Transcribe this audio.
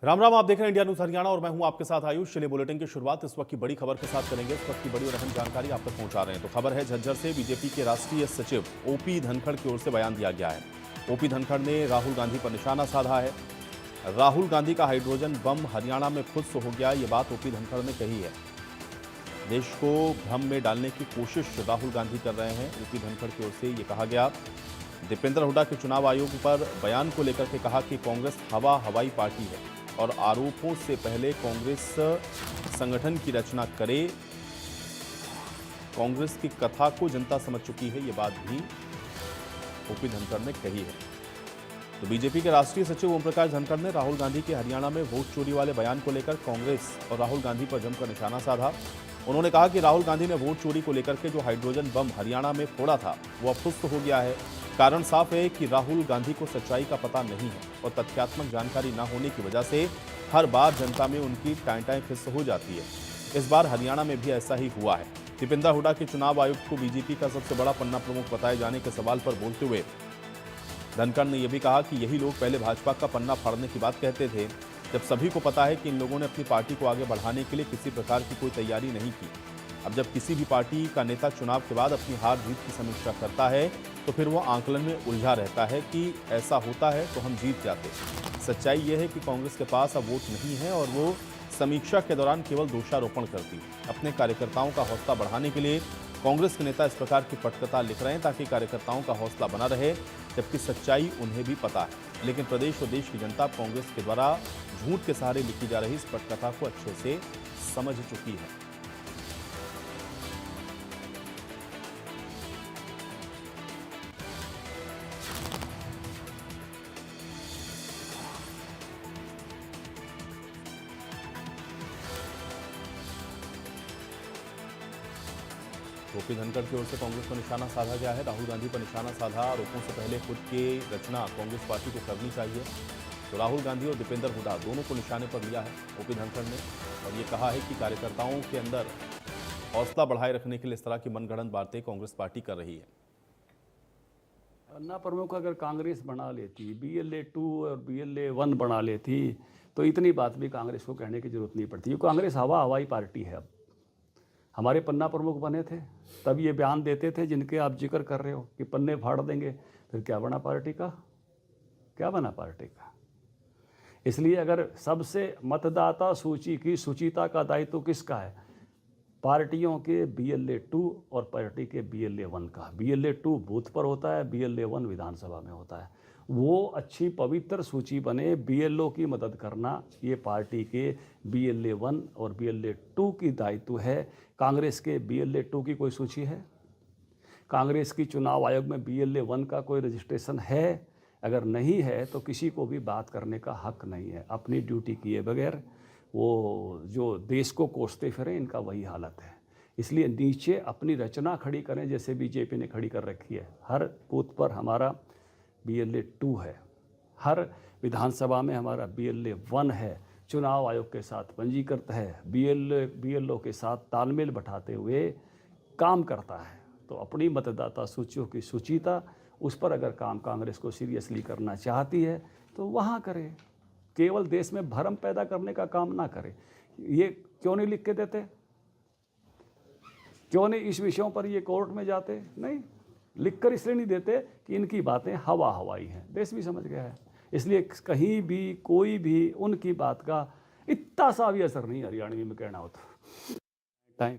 राम राम, आप देख रहे हैं इंडिया न्यूज हरियाणा और मैं हूं आपके साथ आयुष। चलिए बुलेटिन की शुरुआत इस वक्त की बड़ी खबर के साथ करेंगे। इस वक्त की बड़ी और अहम जानकारी आप तक पहुंचा रहे हैं। तो खबर है झज्जर से। बीजेपी के राष्ट्रीय सचिव ओपी धनखड़ की ओर से बयान दिया गया है। ओपी धनखड़ ने राहुल गांधी पर निशाना साधा है। राहुल गांधी का हाइड्रोजन बम हरियाणा में खुद से हो गया, ये बात ओपी धनखड़ ने कही है। देश को भ्रम में डालने की कोशिश राहुल गांधी कर रहे हैं, ओपी धनखड़ की ओर से ये कहा गया। दीपेंद्र हुड्डा के चुनाव आयोग पर बयान को लेकर के कहा कि कांग्रेस हवाई पार्टी है और आरोपों से पहले कांग्रेस संगठन की रचना करे। कांग्रेस की कथा को जनता समझ चुकी है, ये बात भी ओपी धनखड़ ने कही है। तो बीजेपी के राष्ट्रीय सचिव ओम प्रकाश धनखड़ ने राहुल गांधी के हरियाणा में वोट चोरी वाले बयान को लेकर कांग्रेस और राहुल गांधी पर जमकर निशाना साधा। उन्होंने कहा कि राहुल गांधी ने वोट चोरी को लेकर के जो हाइड्रोजन बम हरियाणा में फोड़ा था वो अब खुद हो गया है। कारण साफ है कि राहुल गांधी को सच्चाई का पता नहीं है और तथ्यात्मक जानकारी न होने की वजह से हर बार जनता में उनकी टाँटाएं फिस हो जाती है। इस बार हरियाणा में भी ऐसा ही हुआ है। दीपेंद्र हुड्डा के चुनाव आयुक्त को बीजेपी का सबसे बड़ा पन्ना प्रमुख बताए जाने के सवाल पर बोलते हुए धनखड़ ने यह भी कहा कि यही लोग पहले भाजपा का पन्ना फाड़ने की बात कहते थे, जब सभी को पता है कि इन लोगों ने अपनी पार्टी को आगे बढ़ाने के लिए किसी प्रकार की कोई तैयारी नहीं की। अब जब किसी भी पार्टी का नेता चुनाव के बाद अपनी हार जीत की समीक्षा करता है तो फिर वो आंकलन में उलझा रहता है कि ऐसा होता है तो हम जीत जाते। सच्चाई यह है कि कांग्रेस के पास अब वोट नहीं है और वो समीक्षा के दौरान केवल दोषारोपण करती है। अपने कार्यकर्ताओं का हौसला बढ़ाने के लिए कांग्रेस के नेता इस प्रकार की पटकथा लिख रहे हैं ताकि कार्यकर्ताओं का हौसला बना रहे, जबकि सच्चाई उन्हें भी पता है। लेकिन प्रदेश और देश की जनता कांग्रेस के द्वारा झूठ के सहारे लिखी जा रही इस पटकथा को अच्छे से समझ चुकी है। ओपी धनखड़ की ओर से कांग्रेस पर निशाना साधा गया है। राहुल गांधी पर निशाना साधा। आरोपों से पहले खुद की रचना कांग्रेस पार्टी को करनी चाहिए। तो राहुल गांधी और दीपेंद्र हुड्डा दोनों को निशाने पर लिया है ओपी धनखड़ ने और ये कहा है कि कार्यकर्ताओं के अंदर हौसला बढ़ाए रखने के लिए इस तरह की मनगढ़ंत बातें कांग्रेस पार्टी कर रही है। अन्ना प्रमुख अगर कांग्रेस बना लेती, BLA-2 और BLA-1 बना लेती तो इतनी बात भी कांग्रेस को कहने की जरूरत नहीं पड़ती। कांग्रेस हवाई पार्टी है। अब हमारे पन्ना प्रमुख बने थे तब ये बयान देते थे जिनके आप जिक्र कर रहे हो कि पन्ने फाड़ देंगे, फिर क्या बना पार्टी का? क्या बना पार्टी का? इसलिए अगर सबसे मतदाता सूची की शुचिता का दायित्व किसका है? पार्टियों के BLA-2 और पार्टी के BLA-1 का। BLA-2 बूथ पर होता है, BLA-1 विधानसभा में होता है। वो अच्छी पवित्र सूची बने, BLO की मदद करना ये पार्टी के BLA-1 और BLA-2 की दायित्व है। कांग्रेस के BLA-2 की कोई सूची है? कांग्रेस की चुनाव आयोग में BLA-1 का कोई रजिस्ट्रेशन है? अगर नहीं है तो किसी को भी बात करने का हक नहीं है। अपनी ड्यूटी किए बगैर वो जो देश को कोसते फिरें, इनका वही हालत है। इसलिए नीचे अपनी रचना खड़ी करें जैसे बीजेपी ने खड़ी कर रखी है। हर बूथ पर हमारा BLA-2 है, हर विधानसभा में हमारा BLA-1 है, चुनाव आयोग के साथ पंजीकृत है, BLO के साथ तालमेल बैठाते हुए काम करता है। तो अपनी मतदाता सूचियों की सूचिता, उस पर अगर काम कांग्रेस को सीरियसली करना चाहती है तो वहाँ करे। केवल देश में भ्रम पैदा करने का काम ना करे। ये क्यों नहीं लिख के देते? क्यों नहीं इस विषयों पर ये कोर्ट में जाते? नहीं, लिखकर इसलिए नहीं देते कि इनकी बातें हवाई हैं। देश भी समझ गया है। इसलिए कहीं भी कोई भी उनकी बात का इतना सा भी असर नहीं हरियाणवी में कहना होता। टाइम